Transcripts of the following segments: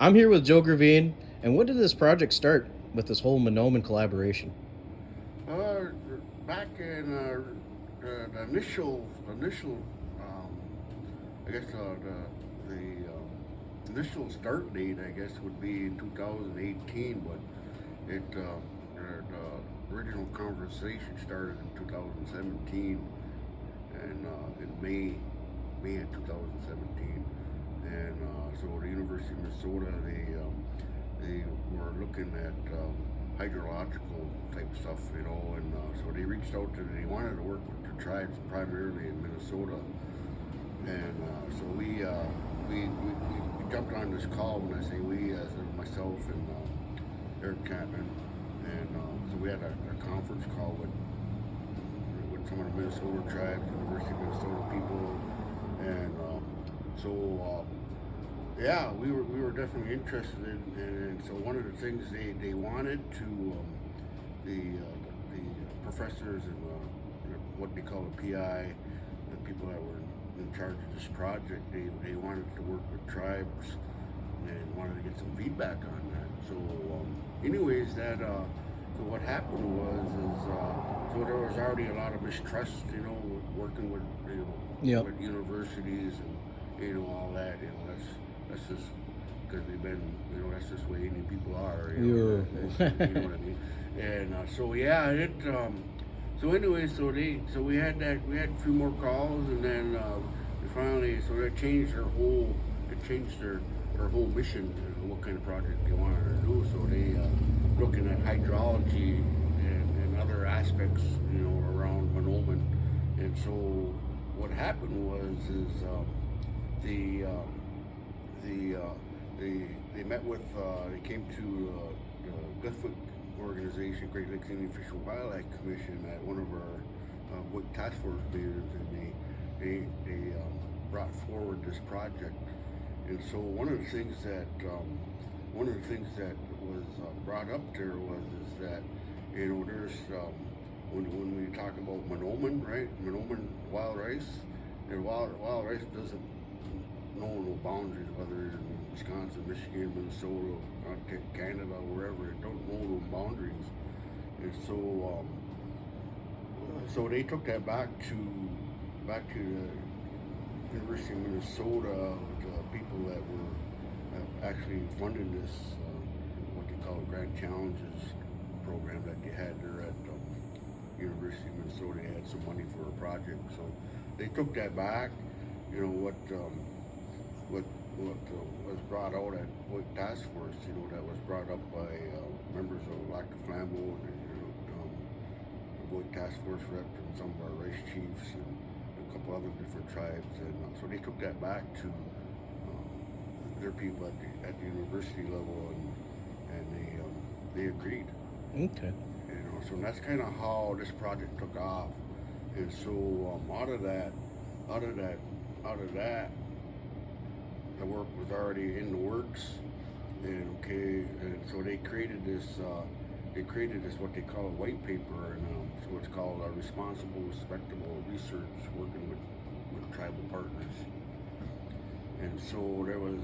I'm here with Joe Graveen. And when did this project start with this whole Monoman collaboration? Uh, Back in the initial, um, I guess the initial start date, I guess, would be in 2018, but the original conversation started in 2017, and in May of 2017, and so the University of Minnesota they were looking at hydrological type stuff, and so they reached out to. They wanted to work with the tribes primarily in Minnesota, and so we jumped on this call. When I say we, as myself and Eric Chapman, and so we had a conference call with some of the Minnesota tribes, University of Minnesota people, and so. Yeah, we were definitely interested and so one of the things they wanted to the professors and what they call a PI, the people that were in charge of this project, they wanted to work with tribes and wanted to get some feedback on that. So, anyways, so what happened was is so there was already a lot of mistrust, working with Yep. with universities and all that. That's just because they've been, that's just the way Indian people are. You're You know what I mean? And so yeah, so anyway, so we had a few more calls, and then we finally, so they changed their whole mission and what kind of project they wanted to do. So they looking at hydrology and other aspects, around Monoman. And so what happened was is the they met with they came to the Gulffoot organization, Great Lakes Indian Fish and Wildlife Commission, at one of our WIC task force meetings, and they brought forward this project. And so one of the things that was brought up there was is that there's when we talk about Monoman, right? Monoman wild rice, and wild rice doesn't know no boundaries, whether it's in Wisconsin, Michigan, Minnesota, Canada, wherever. It don't know no boundaries, and so they took that back to the University of Minnesota, with people that were actually funding this, what they call Grand Challenges program that they had there at University of Minnesota. They had some money for a project, so they took that back. What was brought out at White Task Force, that was brought up by members of Lac Du Flambeau and the White Task Force rep and some of our rice chiefs and a couple other different tribes, and so they took that back to their people at the university level, and they agreed. okay. So that's kind of how this project took off, and so out of that, the work was already in the works, and so they created this. They created this what they call a white paper, and so it's called Responsible, Respectable Research, working with tribal partners. And so there was,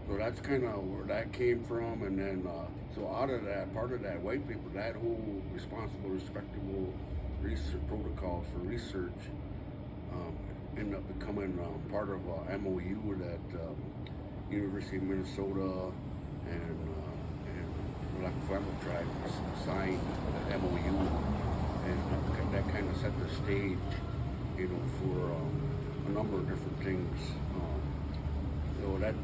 so that's kind of where that came from, and then so out of that, part of that white paper, that whole responsible, respectable research protocols for research ended up becoming part of a MOU that University of Minnesota and the Lac Du Flambeau tribe signed the MOU, and that kind of set the stage, for a number of different things.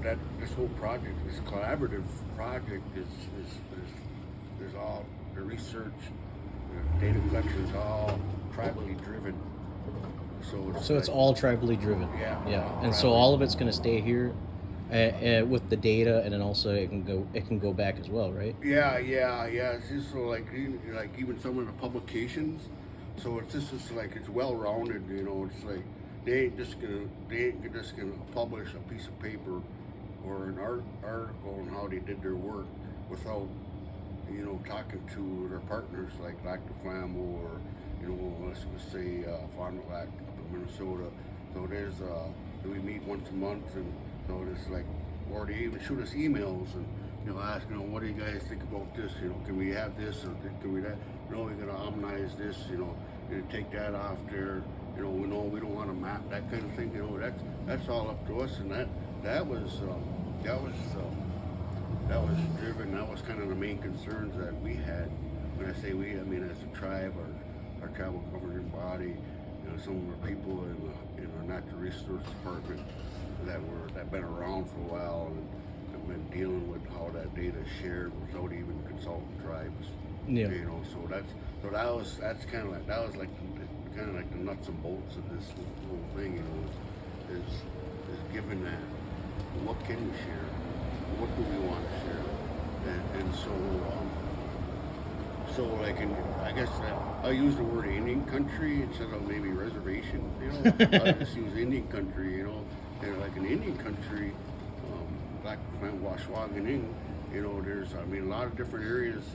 That this whole project, this collaborative project, is all the research, the data collection is all tribally driven. So it's all tribally driven. Yeah, Yeah. And so tribally. all of it's going to stay here with the data, and then also it can go back as well, right? Yeah. It's just so like even some of the publications. So it's just like it's well rounded. It's like they ain't just gonna publish a piece of paper or an article on how they did their work without talking to their partners like Lac Du Flambeau, or let's say Fond du Lac up in Minnesota. So we meet once a month, and so it's like or they even shoot us emails and ask, what do you guys think about this? Can we have this or can we that? No, we're gonna omnize this. Take that off there. We know we don't want to map that kind of thing. That's all up to us, and that was that was that was driven. That was kind of the main concerns that we had. When I say we, I mean as a tribe, our tribal governing body, some of our people in our natural resource department that been around for a while and have been dealing with how that data is shared without even consulting tribes. Yeah. So that's kind of like that was like kind of like the nuts and bolts of this whole thing. Is given that what can we share, what do we want to share, and so like I guess I'll use the word Indian country instead of maybe reservation. I'll just use Indian country. And like an Indian country, Lac Du Flambeau, Washwagoning. There's a lot of different areas.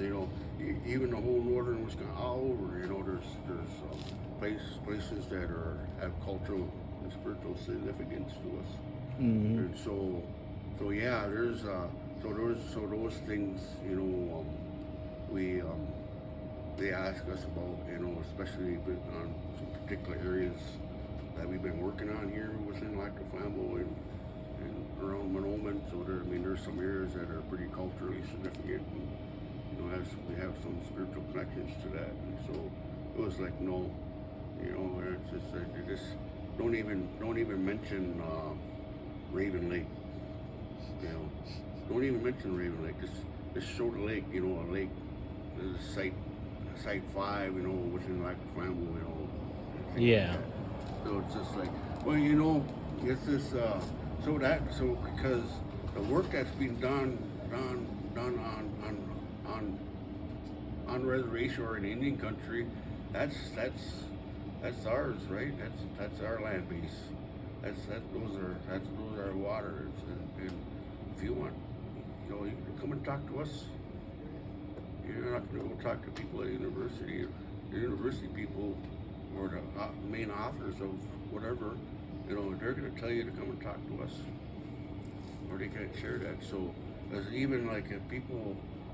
Even the whole northern Wisconsin, all over. There's places that have cultural and spiritual significance to us. Mm-hmm. And so yeah, there's so those things. We they ask us about, especially on some particular areas that we've been working on here within Lac Du Flambeau and around Monoman. So there's some areas that are pretty culturally significant, and we have some spiritual connections to that. And so it was like, no, it's just like you just don't even mention Raven Lake. Don't even mention Raven Lake. Just show the lake. A lake. There's a site 5. Within Lac Du Flambeau. Yeah. Like so it's just like, well, it's this. So because the work that's being done on reservation or in Indian country, that's ours, right? That's our land base. Those are our waters. And if you want, you can come and talk to us. You're not going to go talk to people at university. The university people or the main authors of whatever. They're going to tell you to come and talk to us, or they can't share that. So, as even like if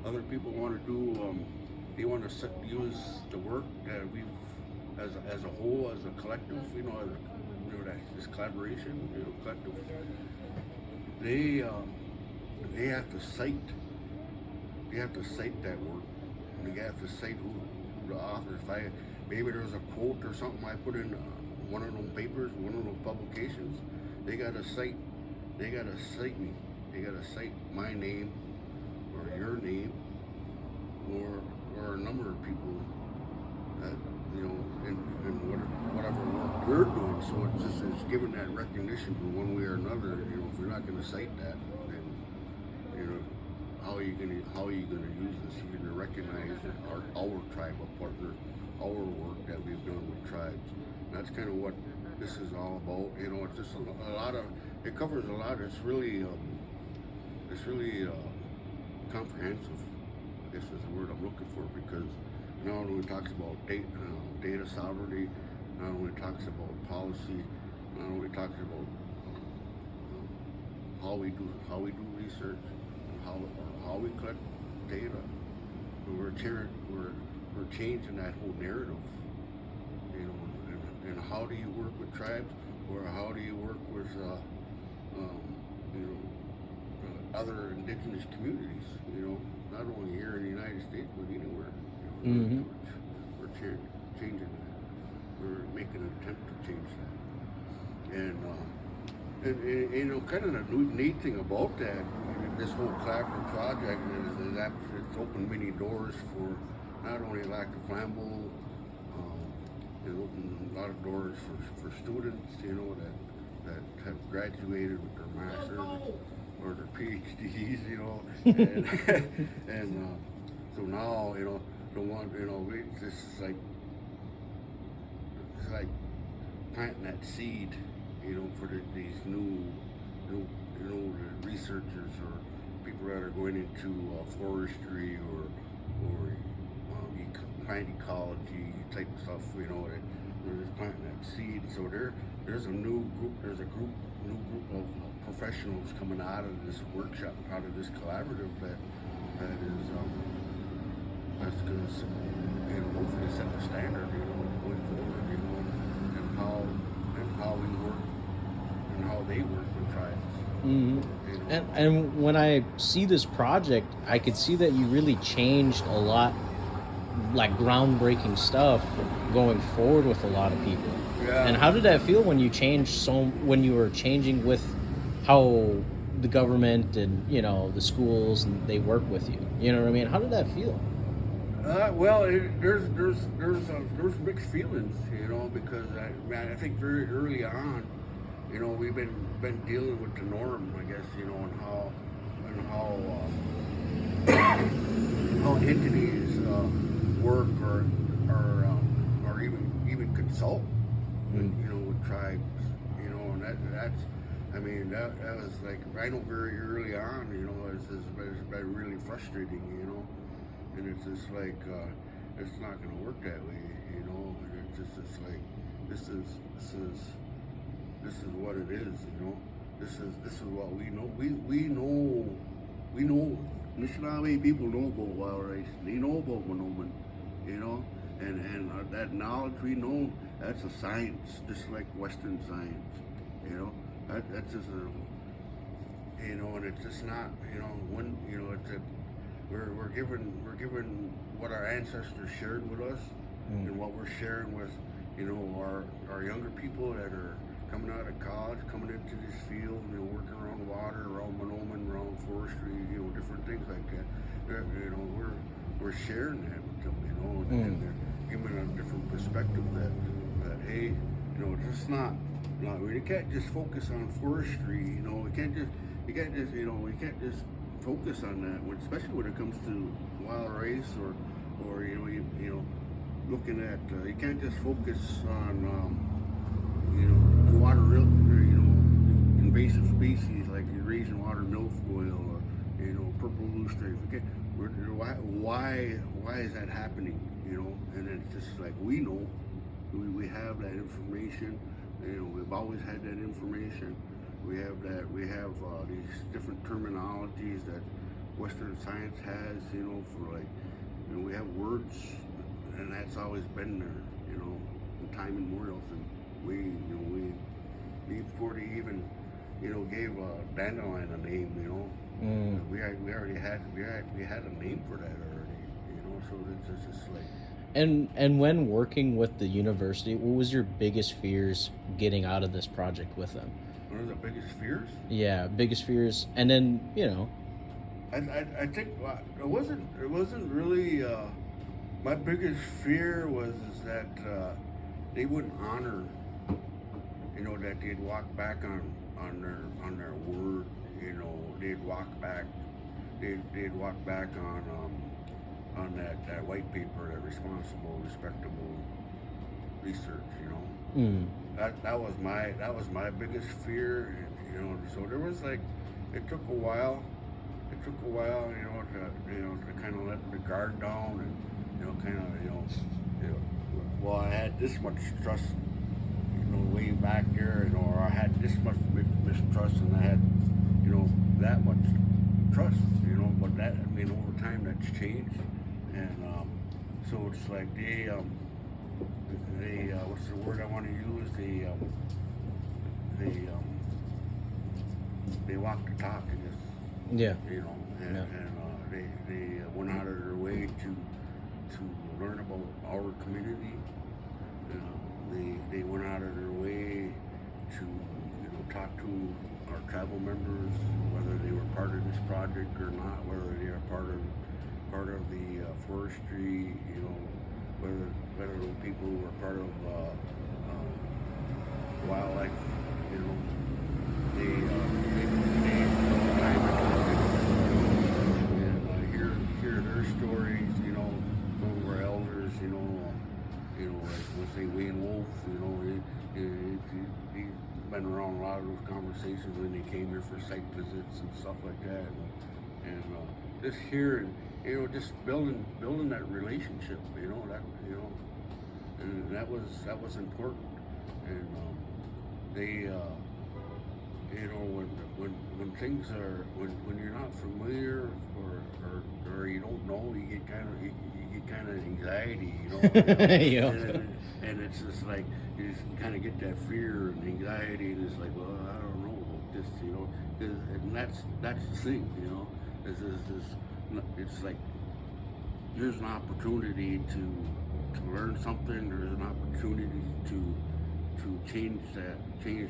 other people want to do, they want to use the work that we've, as a whole, as a collective, this collaboration, collective. They have to cite. They have to cite that work. They have to cite who the authors. Maybe there's a quote or something I put in one of those papers, one of those publications, they gotta cite me. They gotta cite my name or your name or a number of people that in whatever work they're doing. So it's giving that recognition to one way or another. If you're not gonna cite that, then how are you gonna use this? You're gonna recognize our tribal partner, our work that we've done with tribes. That's kind of what this is all about. It's just a lot of. It covers a lot. It's really comprehensive. I guess is the word I'm looking for, because not only talks about data sovereignty, not only talks about policy, not only talks about how we do research, and how we collect data. We're changing that whole narrative. And how do you work with tribes, or how do you work with other indigenous communities? Not only here in the United States, but anywhere. Mm-hmm. We're changing that. We're making an attempt to change that. And kind of the neat thing about that, this whole collaborative project is that it's opened many doors for not only Lac Du Flambeau. It opened a lot of doors for students, that have graduated with their masters or their PhDs, and so now, the one, this is like, it's like planting that seed, for these new, the researchers or people that are going into forestry or plant ecology type stuff, that they're just planting that seed. So there's a new group of professionals coming out of this workshop, out of this collaborative that is that's going to, hopefully set the standard, going forward, and how we work and how they work with tribes, Hmm. you know. And when I see this project, I could see that you really changed a lot, like groundbreaking stuff going forward with a lot of people. And Yeah. how did that feel when you when you were changing with how the government and the schools and they work with you? You know what I mean? How did that feel? Well, there's mixed feelings, because I think very early on, we've been dealing with the norm, I guess, and how entities work or even consult with Mm. with tribes, and that's I mean that was like I know very early on, it's been really frustrating, and it's just like it's not going to work that way, and it's like this is this is this is what it is, this is what we know. We know Anishinaabe people know about wild rice. They know about Monoman, you know, and that knowledge we know, that's a science, just like Western science, you know. That's just and it's just not, it's a we're given what our ancestors shared with us, Mm. and what we're sharing with, our younger people that are coming out of college, coming into this field, working around water, around Monoman, around forestry, different things like that. We're sharing that with them, and Mm. they're giving a different perspective that hey, it's just not. No, we can't just focus on forestry. We can't just focus on that, especially when it comes to wild rice or looking at you can't just focus on water invasive species like Eurasian water milfoil or purple loosestrife. Why is that happening? And it's just like we know, we have that information. We've always had that information. We have these different terminologies that Western science has. For like, we have words, and that's always been there. In time immemorials, and we before they even gave dandelion a name. Mm. We had a name for that already. So it's just like. And when working with the university, what was your biggest fears getting out of this project with them? One of the biggest fears. Yeah, biggest fears, and then I think it wasn't really my biggest fear was is that they wouldn't honor, that they'd walk back on their word. They'd walk back they'd walk back on that white paper, that responsible, respectable research. mm, That was my biggest fear. So there was like, it took a while. To kind of let the guard down, and well, I had this much trust, way back there, or I had this much mistrust, and I had, that much trust, but over time that's changed, and so it's like they what's the word I want to use? They walk the talk, I guess. yeah, yeah, They went out of their way to learn about our community. They went out of their way to talk to our tribal members, whether they were part of this project or not, whether they are part of the forestry, whether those people who are part of wildlife, you know, they took time to talk and hear their stories. Some of our elders, like we'll say Wayne Wolf, he's been around a lot of those conversations when they came here for site visits and stuff like that, and just hearing, just building that relationship, and that was important, and they you know, when things are when you're not familiar or you don't know, you get kind of anxiety, you know, Yeah. and it's just like you just kind of get that fear and anxiety, and it's like, well, I don't know about this, you know, and that's the thing, you know, it's like here's an opportunity to learn something. There's an opportunity to change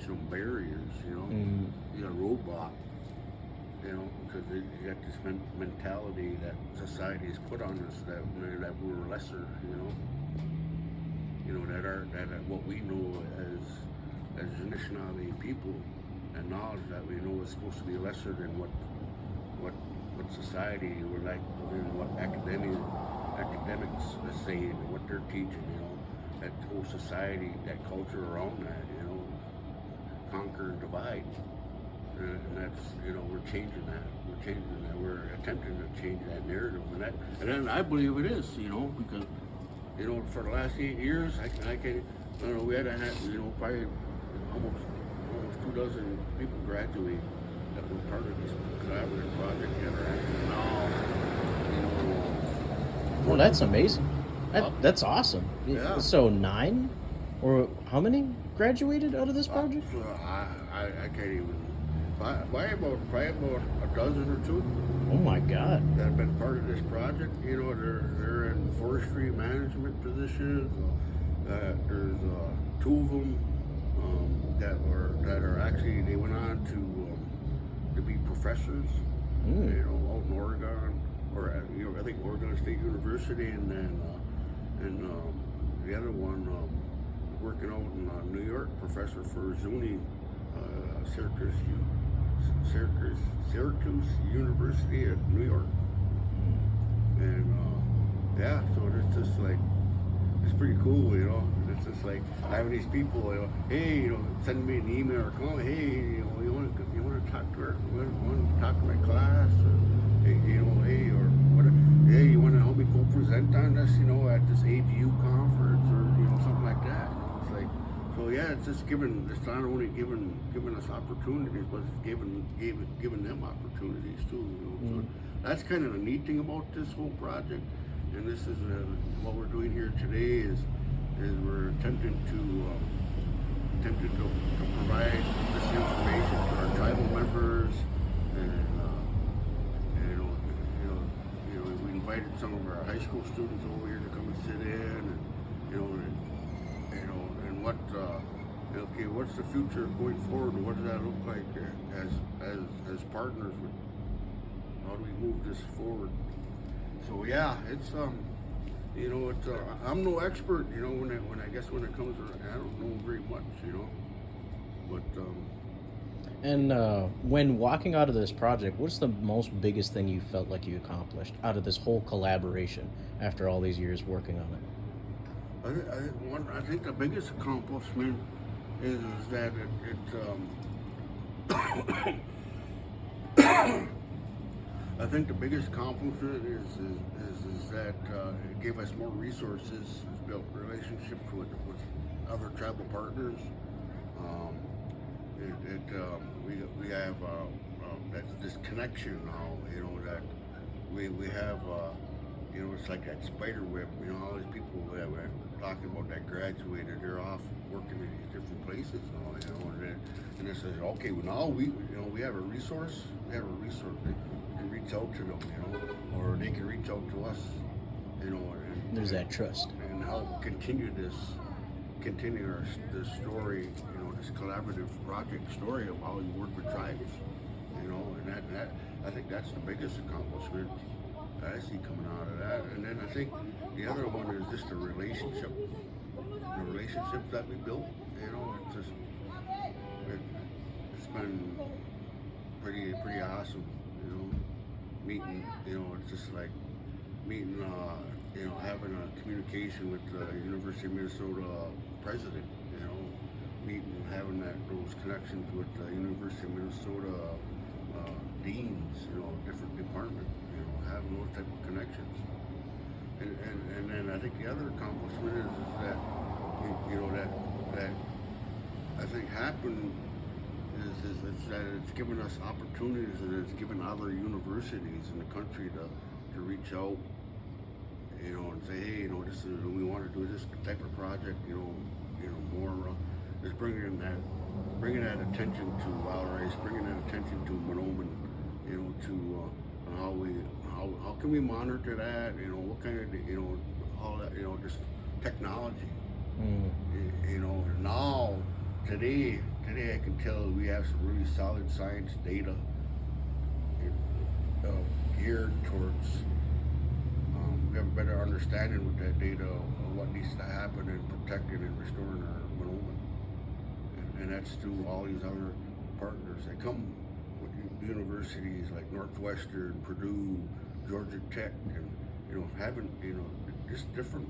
some barriers. You know, Mm. you got a roadblock. You know, because you got this mentality that society has put on us that we're lesser. That what we know as Anishinaabe people, and knowledge that we know is supposed to be lesser than what what society or like and what academics are saying and what they're teaching. That whole society, that culture around that. Conquer and divide. And that's, we're changing that. We're changing that. We're attempting to change that narrative, and then I believe it is, because for the last 8 years, I can, we had to have, probably almost 2 dozen people graduate that were part of this collaborative project that are actually now, Well, that's amazing. up. That's awesome. Yeah. So 9, or how many graduated out of this project? I can't even. Probably about a dozen or two Oh my God. that have been part of this project. They're in forestry management positions. There's two of them that are actually, they went on to be professors. Mm. Out in Oregon, or I think Oregon State University, and then the other one working out in New York, professor for Zuni, Syracuse University at New York. And yeah, so it's just like, it's pretty cool, It's just like having these people, hey, send me an email or call me, hey, you want to talk to her, you want to talk to my class, or hey, hey, or what, hey, you want to help me co-present on this, at this AGU conference, or something like that. It's like, so yeah, it's just it's not only giving us opportunities, but it's giving them opportunities too. So that's kind of the neat thing about this whole project, and this is what we're doing here today is we're attempting to provide this information to our tribal members, and we invited some of our high school students over here to come and sit in, and what okay, what's the future going forward? What does that look like as partners? How do we move this forward? So yeah, it's I'm no expert, when I guess when it comes to, I don't know very much, but And when walking out of this project, what's the most biggest thing you felt like you accomplished out of this whole collaboration after all these years working on it? I think the biggest accomplishment is that I think the biggest accomplishment is that it gave us more resources, it's built relationships with other tribal partners. We have this connection now, that we have, it's like that spider web, all these people that we're talking about that graduated, they're off working in these different places now, and it says, okay, well now we have a resource, we can reach out to them, or they can reach out to us, and There's that trust. and help continue this story, this collaborative project story of how you work with tribes, and that I think that's the biggest accomplishment that I see coming out of that. And then I think the other one is just the relationships that we built. It's been pretty awesome, meeting, it's just like meeting, having a communication with the University of Minnesota president, meeting, having those connections with the University of Minnesota deans, different departments, having those type of connections. And then I think the other accomplishment is that, that I think happened is that it's given us opportunities, and it's given other universities in the country to reach out, and say, hey, this is, we want to do this type of project, more just bringing that attention to Valrice, bringing that attention to Monoman, to how can we monitor that, what kind of, all that, just technology. Now today I can tell we have some really solid science data geared towards. We have a better understanding with that data of what needs to happen in protecting and restoring our Monoman, and that's through all these other partners that come with universities like Northwestern, Purdue, Georgia Tech, and having just different,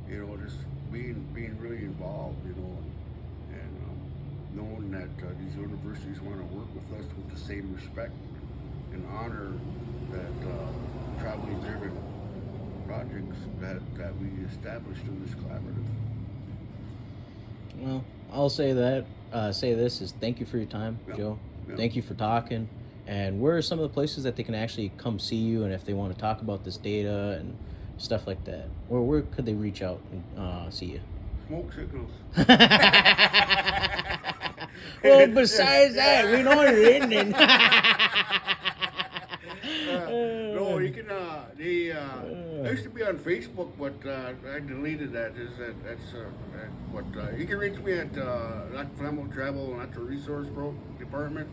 just being really involved, and knowing that these universities want to work with us with the same respect and honor that traveling driven projects that we established through this collaborative. Well, I'll say this is thank you for your time, Joe. Thank you for talking. And where are some of the places that they can actually come see you, and if they want to talk about this data and stuff like that, where could they reach out and see you? Smoke signals. Well, besides that, we know you're in. No, you can. I used to be on Facebook, but I deleted that. You can reach me at Lac Du Flambeau Travel and Natural Resource Department.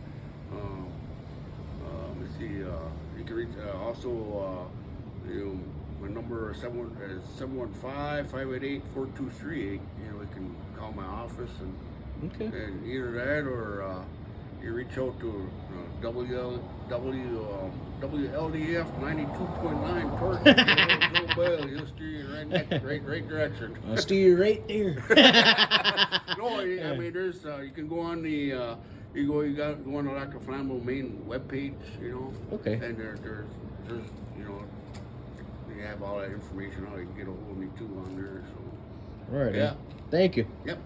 Let me see. You can reach also. My number is 715-588-4238. You can call my office and either that or you reach out to WLDF 92.9 torque. No bell, you'll steer you in the right direction. I'll steer you right there. No, I mean there's you can go on the you go on the Lac Du Flambeau main webpage, Okay. And there's you have all that information on. You can get a hold of me too on there. So All right. yeah. Thank you. Yep.